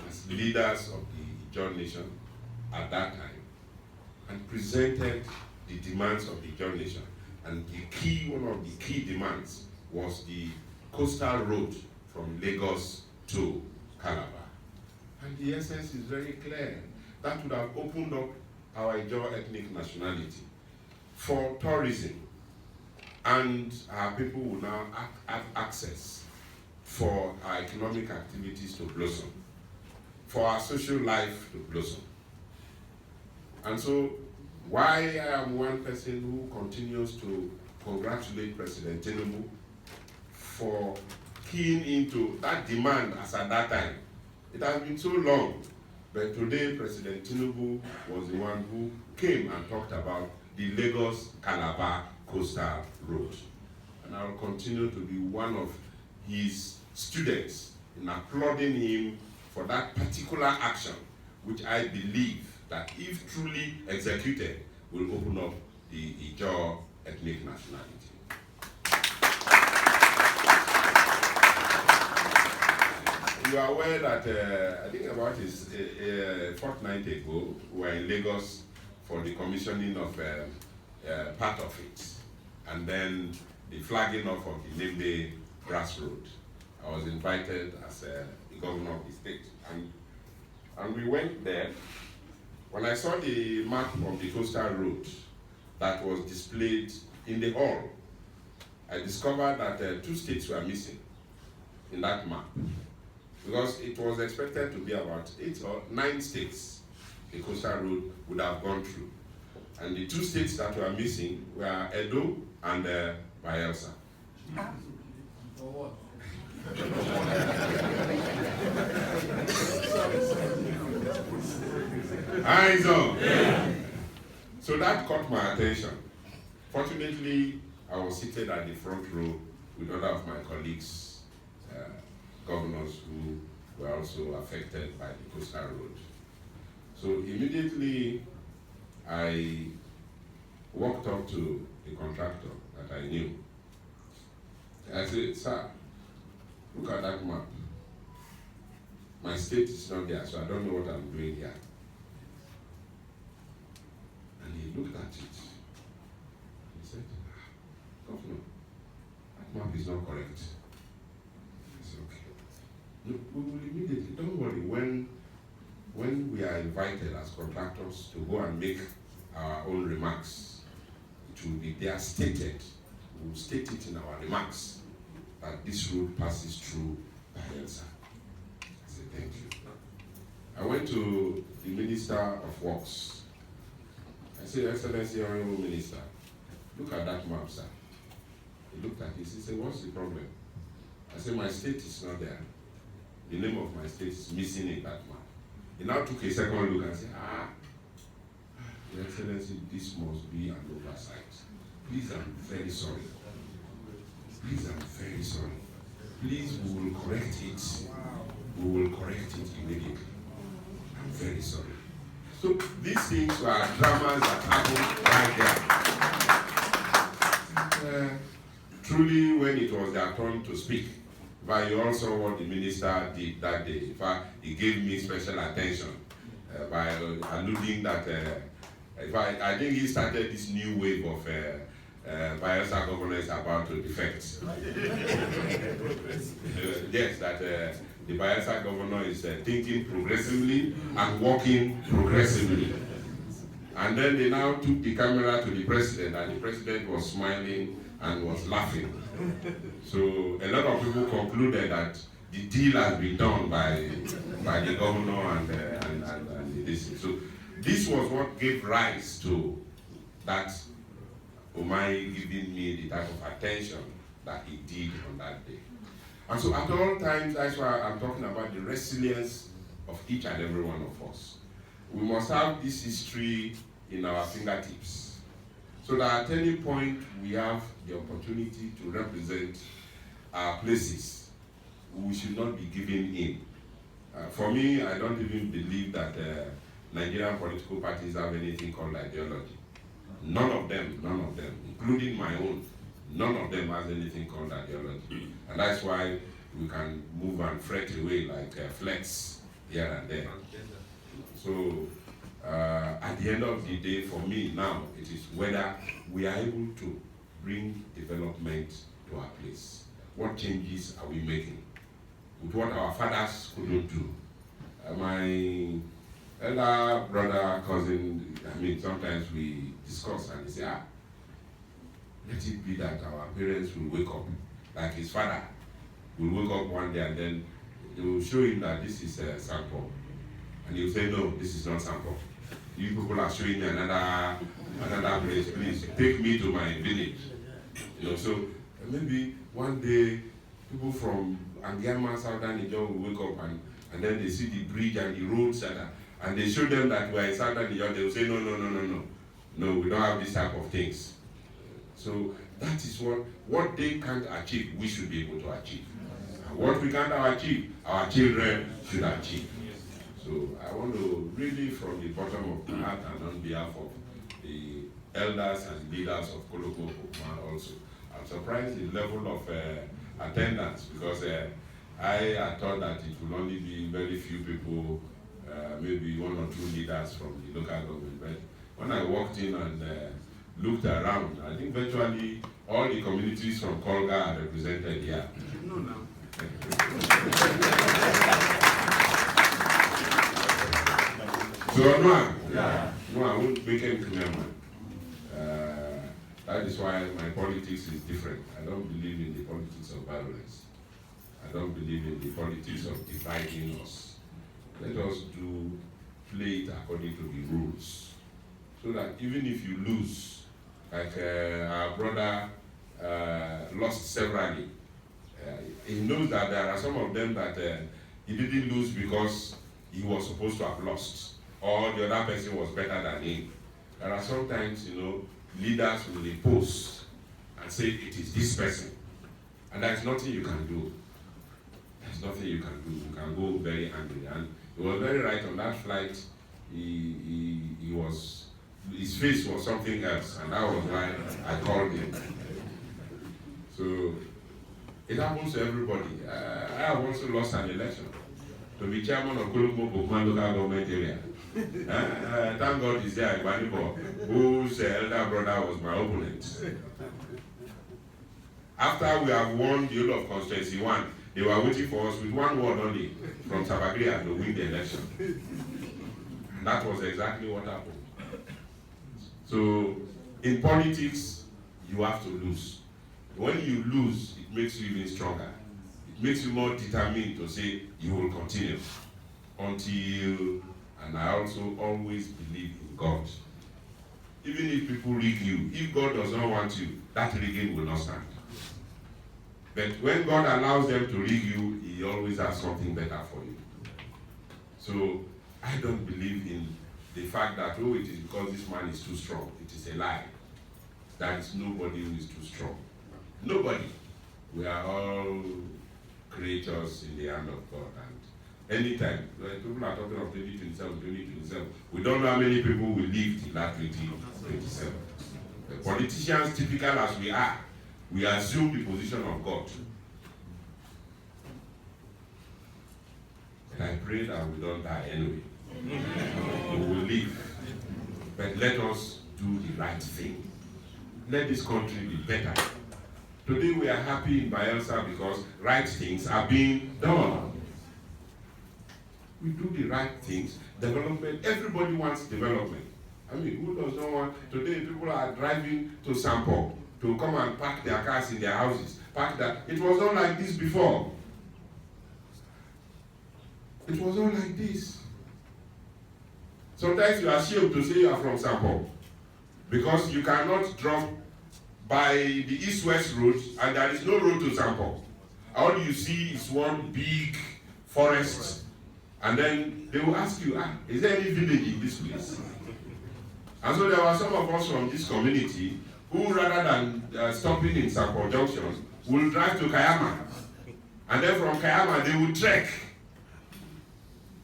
as leaders of the Ijaw nation at that time and presented the demands of the Ijaw nation. And one of the key demands was the coastal road from Lagos to Calabar. And the essence is very clear. That would have opened up our Ijaw ethnic nationality for tourism. And our people will now have access for our economic activities to blossom, for our social life to blossom. And so, why I am one person who continues to congratulate President Tinubu for keying into that demand as at that time. It has been so long, but today President Tinubu was the one who came and talked about the Lagos-Calabar coastal road. And I will continue to be one of his students in applauding him for that particular action, which I believe that if truly executed, will open up the Ijaw ethnic nationality. You are aware that I think about a fortnight ago, we were in Lagos for the commissioning of part of it, and then the flagging off of the Nimbe grass road. I was invited as the governor of the state, and we went there. When I saw the map of the coastal road that was displayed in the hall, I discovered that 2 states were missing in that map, because it was expected to be about 8 or 9 states the coastal road would have gone through. And the 2 states that were missing were Edo and Bayelsa. For what? Eyes on. Yeah. So that caught my attention. Fortunately, I was seated at the front row with other of my colleagues, governors who were also affected by the coastal road. So immediately I walked up to the contractor that I knew. I said, sir, look at that map. My state is not there, so I don't know what I'm doing here. And he looked at it. He said, Governor, that map is not correct. I said, okay. No, we will immediately, don't worry, when we are invited as contractors to go and make our own remarks, it will be there stated. We will state it in our remarks that this road passes through Bayelsa. I said, thank you. I went to the Minister of Works. I said, Excellency, Honourable Minister, look at that map, sir. He looked at it. He said, what's the problem? I said, my state is not there. The name of my state is missing in that map. He now took a second look and said, Your Excellency, this must be an oversight. Please, I'm very sorry. Please, I'm very sorry. Please, we will correct it. We will correct it immediately. I'm very sorry. So these things were dramas that happened right there. Truly, when it was their turn to speak, but you also what the minister did that day. In fact, he gave me special attention by alluding that I think he started this new wave of Bayelsa governors about to defect. Yes, that the Bayelsa governor is thinking progressively and working progressively. And then they now took the camera to the president, and the president was smiling and was laughing. So a lot of people concluded that the deal has been done by the governor and this. So this was what gave rise to that Omai giving me the type of attention that he did on that day. And so at all times, that's why I'm talking about the resilience of each and every one of us. We must have this history in our fingertips, so that at any point we have the opportunity to represent our places. We should not be giving in. For me, I don't even believe that Nigerian political parties have anything called ideology. None of them, including my own, none of them has anything called ideology. And that's why we can move and fret away like flex here and there. So at the end of the day, for me now, it is whether we are able to bring development to our place. What changes are we making with what our fathers couldn't do? My elder brother, cousin, sometimes we discuss and they say, let it be that our parents will wake up, like his father will wake up one day and then they will show him that this is Sampou. And he will say, no, this is not Sampou. You people are showing me another place, please take me to my village. So maybe one day people from Angiama, Southern Ijaw will wake up and then they see the bridge and the roads and they show them that we're in Southern Ijaw. They will say, no, we don't have this type of things. So that is what they can't achieve, we should be able to achieve. And what we can't achieve, our children should achieve. So I want to really, from the bottom of my heart and on behalf of the elders and leaders of Koloko also, I'm surprised the level of attendance, because I thought that it will only be very few people, maybe one or two leaders from the local government. But when I walked in and looked around, I think virtually all the communities from Kolga are represented here. So no, I won't make him to remember. That is why my politics is different. I don't believe in the politics of violence. I don't believe in the politics of dividing us. Let us play it according to the rules, so that even if you lose, like our brother lost severally, he knows that there are some of them that he didn't lose because he was supposed to have lost, or the other person was better than him. There are sometimes, leaders will impose and say it is this person, and there's nothing you can do. There's nothing you can do. You can go very angry. And he was very right on that flight. he was, his face was something else, and that was why I called him. So it happens to everybody. I have also lost an election to be chairman of Kologbo Bokman local government area. Thank God he's there, Ibanibo, whose elder brother was my opponent. After we have won the whole of Constituency 1, they were waiting for us with one word only from Tabagria to win the election. And that was exactly what happened. So in politics, you have to lose. When you lose, it makes you even stronger. It makes you more determined to say you will continue until, and I also always believe in God. Even if people rig you, if God does not want you, that rigging will not stand. But when God allows them to rig you, He always has something better for you. So I don't believe in the fact that, oh, it is because this man is too strong. It is a lie. There is nobody who is too strong. Nobody. We are all creatures in the hand of God. And anytime, when people are talking of 2027, we don't know how many people will live till that 2027. The politicians, typical as we are, we assume the position of God. And I pray that we don't die anyway. We will live. But let us do the right thing. Let this country be better. Today we are happy in Bayelsa because right things are being done. We do the right things. Development, everybody wants development. I mean, who does not want? Today people are driving to Sampou to come and park their cars in their houses. Park that. It was not like this before. It was not like this. Sometimes you are ashamed to say you are from Sampou because you cannot drop by the east-west road and there is no road to Sampou. All you see is one big forest, and then they will ask you, is there any village in this place? And so there were some of us from this community who, rather than stopping in Sampou Junction, will drive to Kayama. And then from Kayama, they will trek.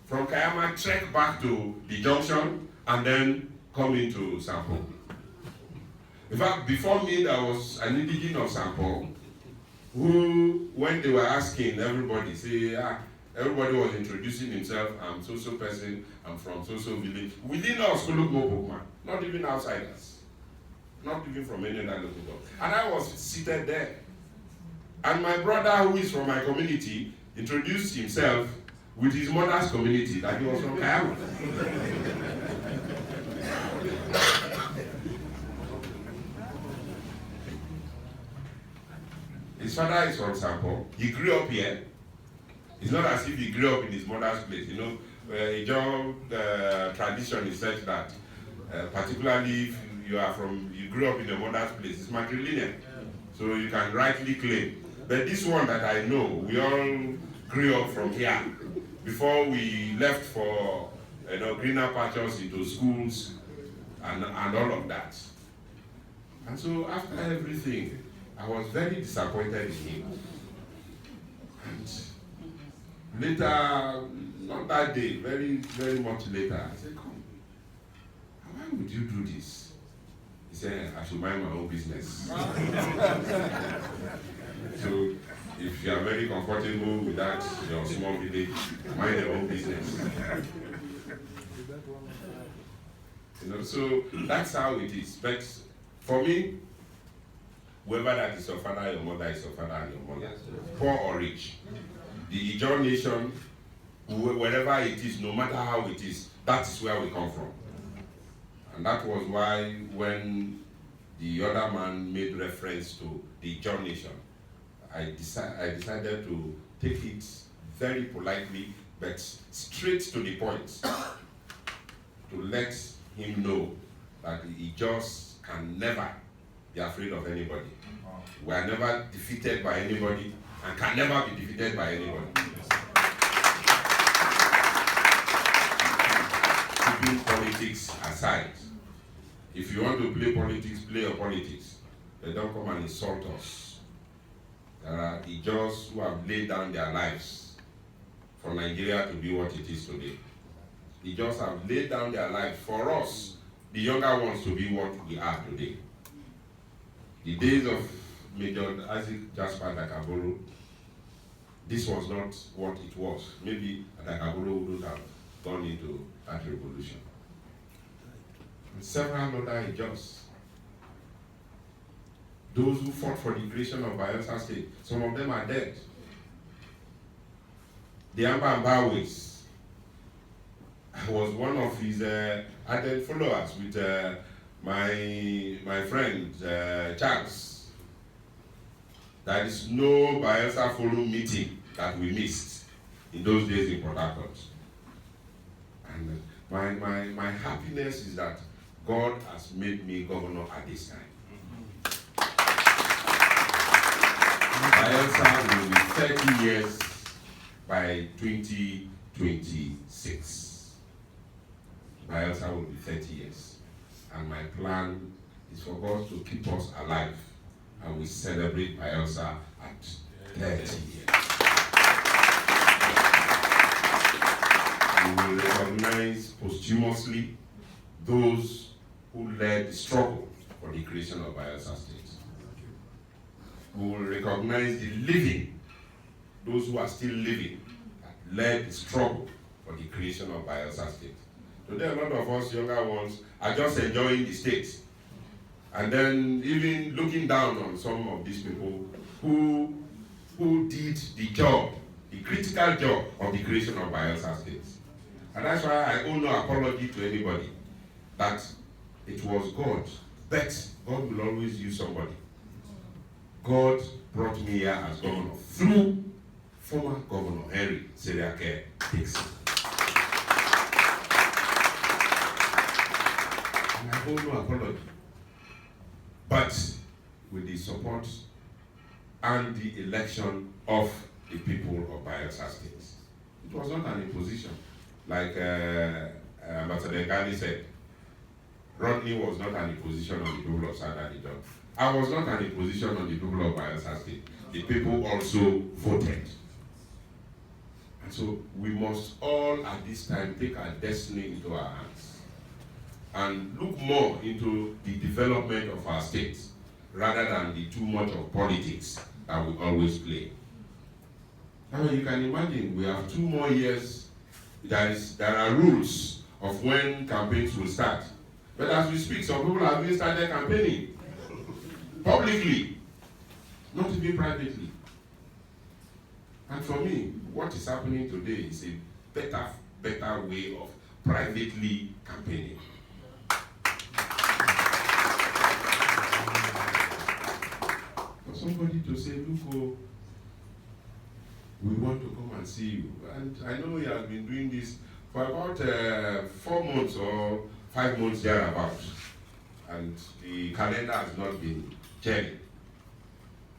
From Kayama, trek back to the junction, and then come into Sampou. In fact, before me, there was an indigene of Sampou who, when they were asking everybody, everybody was introducing himself, I'm so-so person, I'm from so-so village. Within us, not even outsiders. Not even from any other local government. And I was seated there. And my brother, who is from my community, introduced himself with his mother's community, that he was from Kayama. His father is from Sampou. He grew up here. It's not as if he grew up in his mother's place. You know, Ijaw tradition is such that, particularly if you grew up in your mother's place, it's matrilineal. So you can rightly claim. But this one that I know, we all grew up from here. Before we left for greener pastures into schools and all of that. And so after everything, I was very disappointed in him. And later, not that day, very, very much later, I said, come, why would you do this? He said, I should mind my own business. So, if you are very comfortable with that, your small village, mind your own business. So that's how it is. But for me, whoever that is your father, your mother is your father and your mother, poor or rich. The Ijaw nation, wherever it is, no matter how it is, that is where we come from. And that was why when the other man made reference to the Ijaw nation, I decided to take it very politely, but straight to the point, to let him know that the Ijaws can never be afraid of anybody. We are never defeated by anybody and can never be defeated by anybody. Keeping politics aside, if you want to play politics, play your politics. But don't come and insult us. There are Ijaws who have laid down their lives for Nigeria to be what it is today. They just have laid down their lives for us, the younger ones, to be what we are today. The days of Major Isaac Jasper Dakaboro, this was not what it was. Maybe Dakaboro wouldn't have gone into that revolution. And several other Ijaws, those who fought for the creation of Bayelsa State, some of them are dead. The Ambaiowei, I was one of his ardent followers with my friend Charles. There is no Bayelsa Forum meeting that we missed in those days in Port Harcourt. And my happiness is that God has made me governor at this time. Bayelsa will be 30 years by 2026. Bayelsa will be 30 years. And my plan is for God to keep us alive, and we celebrate Bayelsa at 30 years. We will recognize posthumously those who led the struggle for the creation of Bayelsa State. We will recognize the living, those who are still living, that led the struggle for the creation of Bayelsa State. Today, a lot of us younger ones are just enjoying the state, and then even looking down on some of these people who did the job, the critical job of the creation of Bayelsa State. And that's why I owe no apology to anybody that it was God, but God will always use somebody. God brought me here as governor through former Governor Henry Seriake Dixon. And I owe no apology. But with the support and the election of the people of Bayelsa State. It was not an imposition. Like Ambassador Ghani said, Rodney was not an imposition on the people of Southern Ijaw. I was not an imposition on the people of Bayelsa State. The people also voted. And so we must all at this time take our destiny into our hands and look more into the development of our state rather than the too much of politics that we always play. I mean, you can imagine we have 2 more years. There are rules of when campaigns will start. But as we speak, some people have even started campaigning publicly, not even privately. And for me, what is happening today is a better way of privately campaigning. For somebody to say, look, we want to come and see you. And I know he has been doing this for about 4 months or 5 months thereabout. And the calendar has not been changed.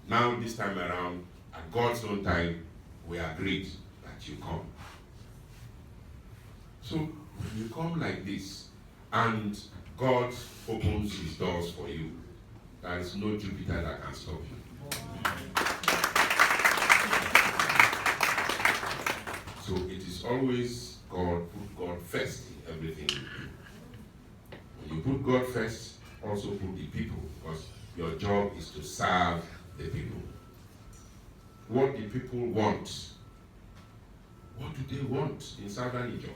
Now, this time around, at God's own time, we agreed that you come. So, when you come like this, and God opens his doors for you, there is no Jupiter that can stop you. So it is always God, put God first in everything you do. When you put God first, also put the people, because your job is to serve the people. What the people want, what do they want in Southern Ijaw?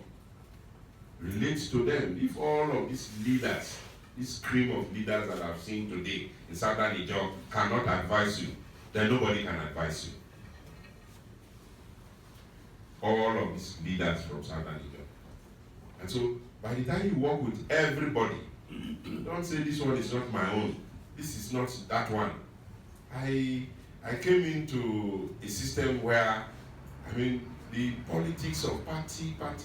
Relates to them. If all of these leaders, this cream of leaders that I've seen today in Southern Ijaw cannot advise you, then nobody can advise you. All of these leaders from Southern Ijaw. And so, by the time you work with everybody, don't say this one is not my own. This is not that one. I came into a system where, the politics of party, and I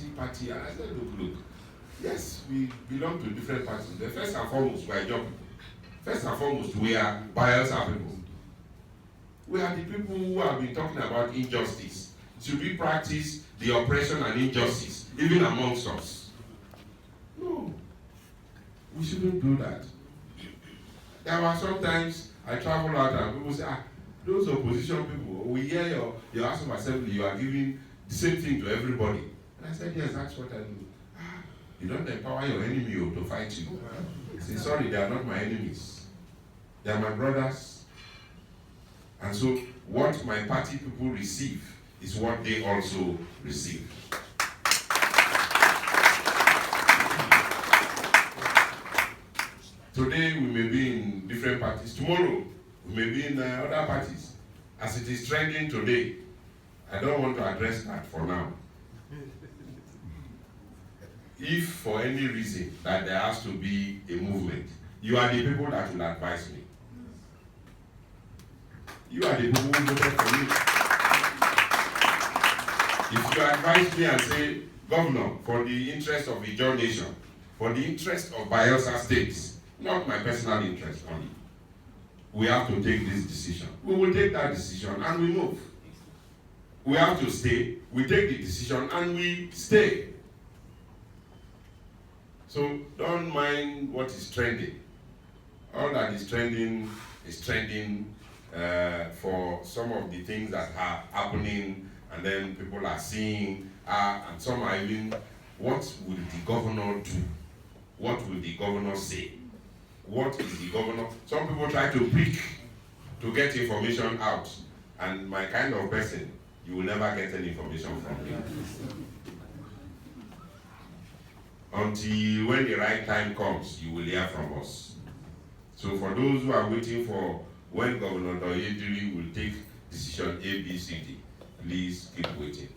said, look, yes, we belong to different parties. The first and foremost, we are Ijaw people. First and foremost, we are Bayelsa people. We are the people who have been talking about injustice. Should we practice the oppression and injustice, even amongst us? No, we shouldn't do that. There were sometimes I travel out and people say, those opposition people, we hear your House of Assembly, you are giving the same thing to everybody. And I said, yes, that's what I do. You don't empower your enemy to fight you. Say, sorry, they are not my enemies. They are my brothers. And so what my party people receive is what they also receive. Today we may be in different parties. Tomorrow we may be in other parties. As it is trending today, I don't want to address that for now. If for any reason that there has to be a movement, you are the people that will advise me. You are the people who voted for me. If you advise me and say, Governor, for the interest of the Ijaw nation, for the interest of Bayelsa State, not my personal interest only, we have to take this decision. We will take that decision and we move. We have to stay, we take the decision and we stay. So don't mind what is trending. All that is trending for some of the things that are happening, and then people are seeing, and some are even, what will the governor do? What will the governor say? What is the governor? Some people try to prick to get information out, and my kind of person, you will never get any information from me. Until when the right time comes, you will hear from us. So for those who are waiting for when Governor Douye Diri will take decision A, B, C, D, please keep waiting.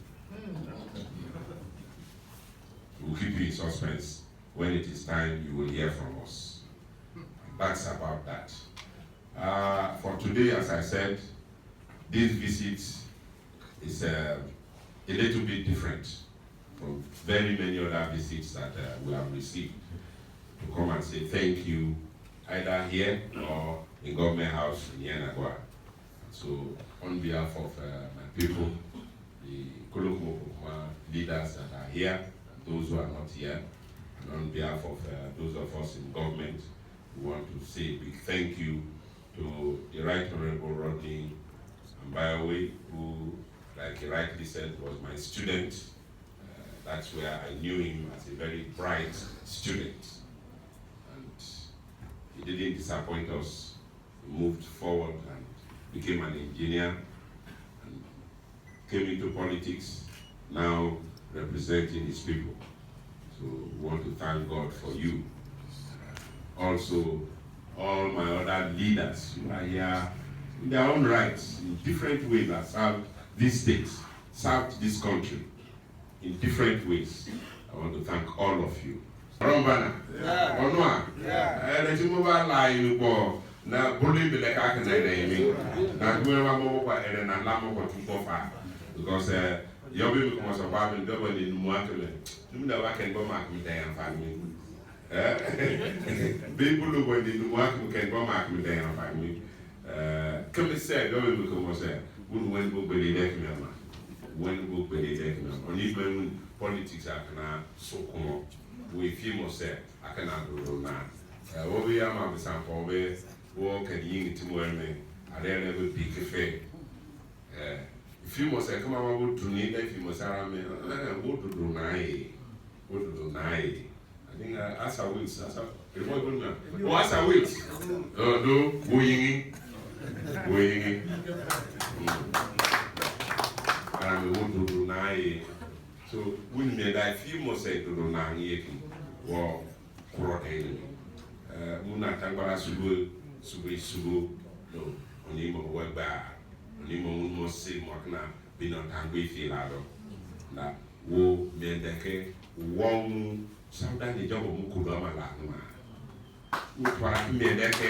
We'll keep you in suspense. When it is time, you will hear from us. That's about that. For today, as I said, this visit is a little bit different from very many other visits that we have received, to come and say thank you, either here or in Government House in Yenagua. So on behalf of my people, the Kolokmo leaders that are here, and those who are not here, and on behalf of those of us in government, we want to say a big thank you to the Right Honourable Rodney Ebikebina Ambaiowei, who, like he rightly said, was my student. That's where I knew him as a very bright student. And he didn't disappoint us. He moved forward and became an engineer and came into politics, now representing his people. So we want to thank God for you. Also, all my other leaders who are here in their own rights, in different ways, that served this state, served this country in different ways. I want to thank all of you. Rombana, Onwa, Mobile Line, na bully the Leka na Guma Moba and Lamo Kotukofa, because Yobi was a barber in government in Muakle. You know, I can go back with them and family. People who went in Muakle can go back with them and family. Come and say, Yobi was there, wouldn't went book with the deck member. When book with the deck member. Only when politics are so common. We feel more said, I cannot do that. What we are with Sampou, walk and ying to me, I dare never pick a fair. If you must come out to need, if you must have me, what to do now? What to do now? I think as I will, as I will, as I will. Do, going. And what to do now? So, we made I feel more say to do now, or Croatia. Muna Tangara Subu, no, Onimo Weba, Onimo Mosi Mokna, Bino Tangui Filado. Na wo Mendeke, Wong, sometimes the job of Mukudama Lagma. Mendeke,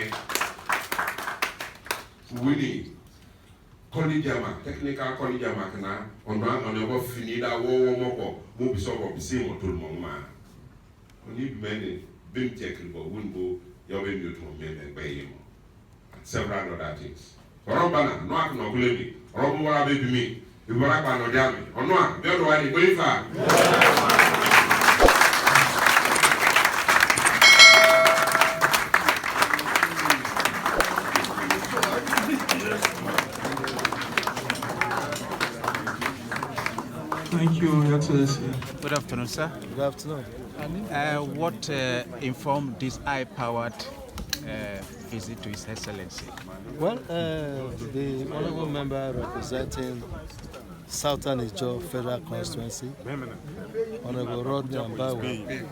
Winnie, Collegiama, technical Collegiama, on the Finida, Wo Moko, Mubisop of Simo to Moma. Only many. Bim technical wouldn't go your way to men by him. Several other things. Rombana, no, I can blame me. Romba baby me. You were up on Odami. Or no, the other one is going far. Thank you, Your Excellency. Good afternoon, sir. Good afternoon. What informed this high-powered visit to His Excellency? Well, the Honourable Member representing Southern Ijaw Federal Constituency, Honourable Rodney Ebikebina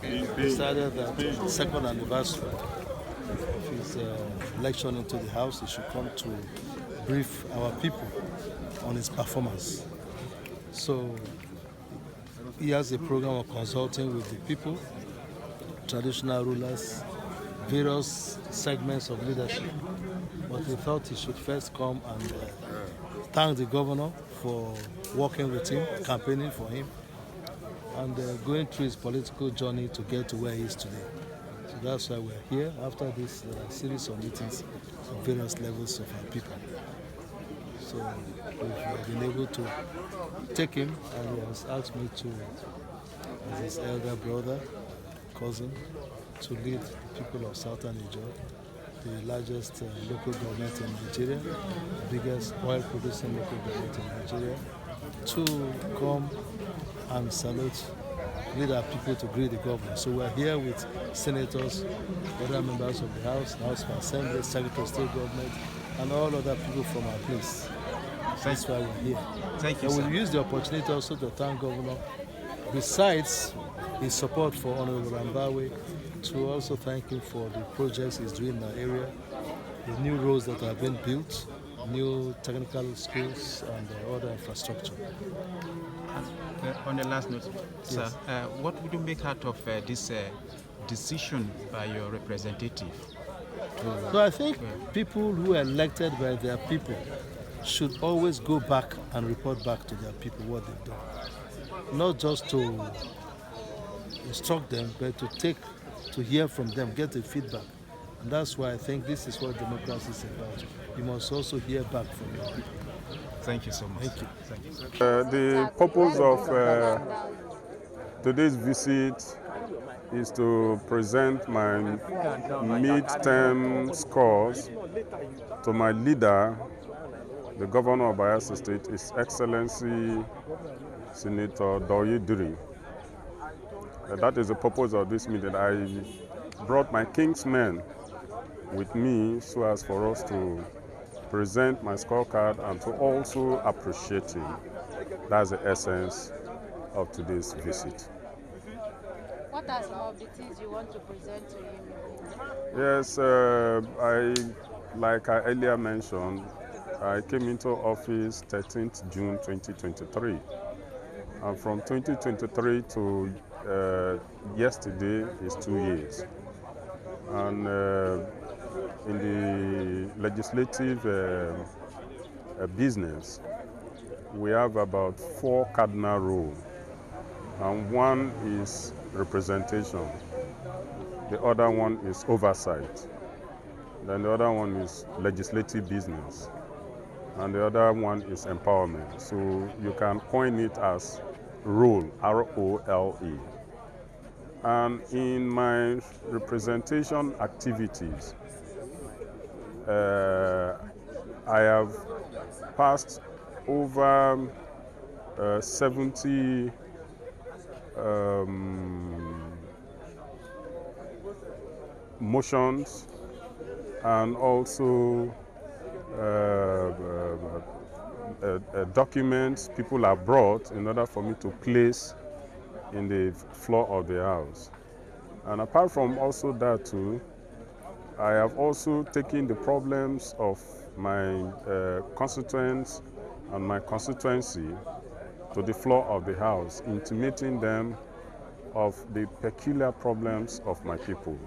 Ambaiowei, decided that the second anniversary of his election into the House, he should come to brief our people on his performance. So he has a program of consulting with the people, traditional rulers, various segments of leadership. But he thought he should first come and thank the governor for working with him, campaigning for him, and going through his political journey to get to where he is today. So that's why we're here after this series of meetings at various levels of our people. So we've been able to take him, and he has asked me to, as his elder brother, cousin, to lead the people of Southern Ijaw, the largest local government in Nigeria, the biggest oil-producing local government in Nigeria, to come and salute, lead our people to greet the governor. So we're here with senators, other members of the House of Assembly, Secretary of State Government, and all other people from our place. That's why we're here. Thank you, I sir. will use the opportunity also to thank Governor, besides his support for Honourable Ambaiowei, to also thank him for the projects he's doing in our area, the new roads that have been built, new technical schools, and other infrastructure. On the last note, sir, what would you make out of this decision by your representative? So I think people who are elected by their people should always go back and report back to their people what they've done. Not just to instruct them, but to hear from them, get the feedback. And that's why I think this is what democracy is about. You must also hear back from your people. Thank you so much. Thank you. Thank you. The purpose of today's visit is to present my midterm scores to my leader, the Governor of Bayelsa State, His Excellency Senator Douye Diri. That is the purpose of this meeting. I brought my kingsmen with me so as for us to present my scorecard and to also appreciate him. That's the essence of today's visit. What are some of the things you want to present to him? Yes, like I earlier mentioned, I came into office 13th June 2023. And from 2023 to yesterday is 2 years. And in the legislative business, we have about 4 cardinal rules. And one is representation. The other one is oversight. Then the other one is legislative business. And the other one is empowerment. So you can coin it as role, R-O-L-E. And in my representation activities, I have passed over 70 motions, and also documents people have brought in order for me to place in the floor of the House. And apart from also that too, I have also taken the problems of my constituents and my constituency to the floor of the House, intimating them of the peculiar problems of my people.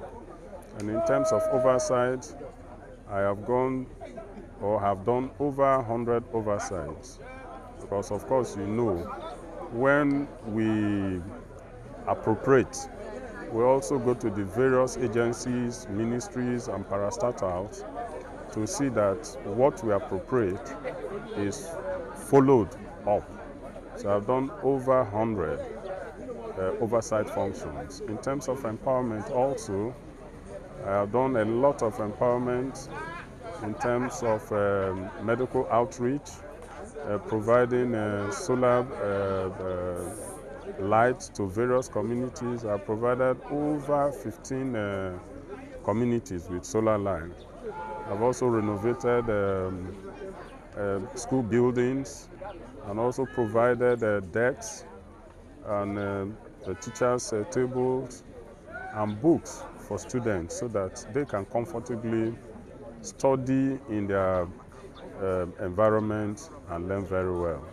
And in terms of oversight, I have gone or have done over 100 oversights. Because of course, you know, when we appropriate, we also go to the various agencies, ministries, and parastatals to see that what we appropriate is followed up. So I've done over 100 oversight functions. In terms of empowerment also, I have done a lot of empowerment in terms of medical outreach, providing solar light to various communities. I've provided over 15 communities with solar light. I've also renovated school buildings and also provided desks and the teachers' tables and books for students so that they can comfortably study in their environment and learn very well.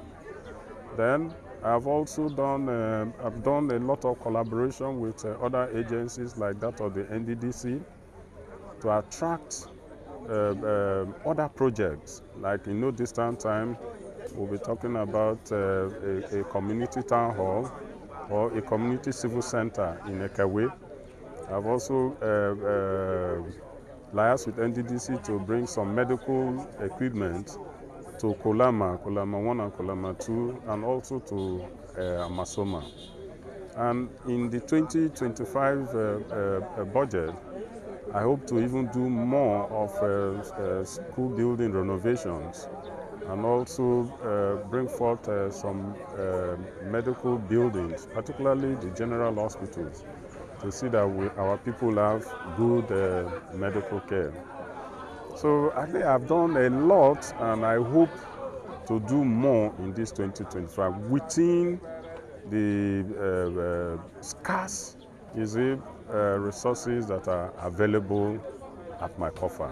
Then I've also done a lot of collaboration with other agencies like that of the NDDC to attract other projects. Like in no distant time, we'll be talking about a community town hall or a community civil center in Ekaway. I've also liaised with NDDC to bring some medical equipment to Kolama 1 and Kolama 2, and also to Amasoma. And in the 2025 budget, I hope to even do more of school building renovations and also bring forth some medical buildings, particularly the general hospitals, to see that our people have good medical care. So I think I've done a lot, and I hope to do more in this 2025 within the scarce resources that are available at my coffer.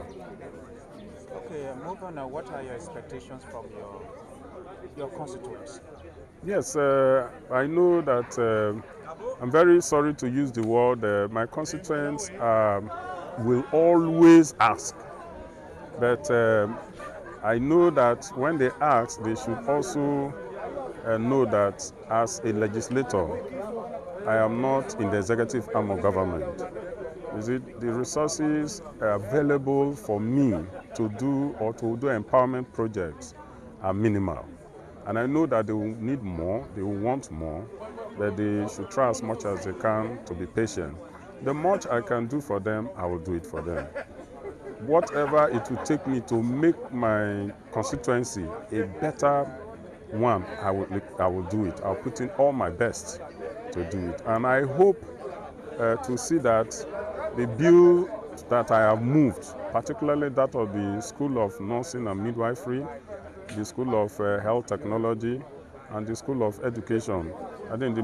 Okay, move on now. What are your expectations from your constituents? Yes, I know that I'm very sorry to use the word. My constituents will always ask, but I know that when they ask, they should also know that as a legislator, I am not in the executive arm of government. The resources available for me to do empowerment projects are minimal. And I know that they will need more, they will want more, but they should try as much as they can to be patient. The much I can do for them, I will do it for them. Whatever it will take me to make my constituency a better one, I will do it. I'll put in all my best to do it. And I hope to see that the bill that I have moved, particularly that of the School of Nursing and Midwifery, the School of Health Technology, and the School of Education. I think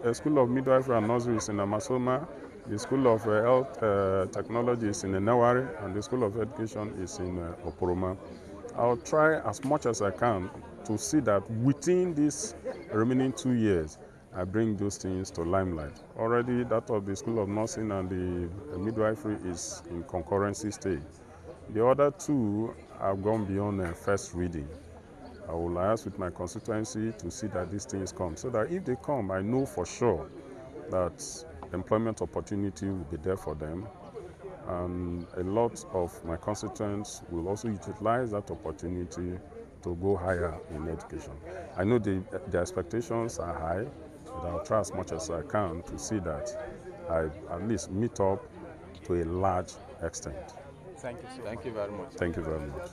the School of Midwifery and Nursery is in Amasoma, the School of Health Technology is in Enawari, and the School of Education is in Oporoma. I'll try as much as I can to see that within these remaining 2 years, I bring those things to limelight. Already that of the School of Nursing and the Midwifery is in concurrency stage. The other two have gone beyond first reading. I will liaise with my constituency to see that these things come, so that if they come, I know for sure that employment opportunity will be there for them, and a lot of my constituents will also utilize that opportunity to go higher in education. I know the expectations are high, but I'll try as much as I can to see that I at least meet up to a large extent. Thank you so much. Thank you very much. Thank you very much.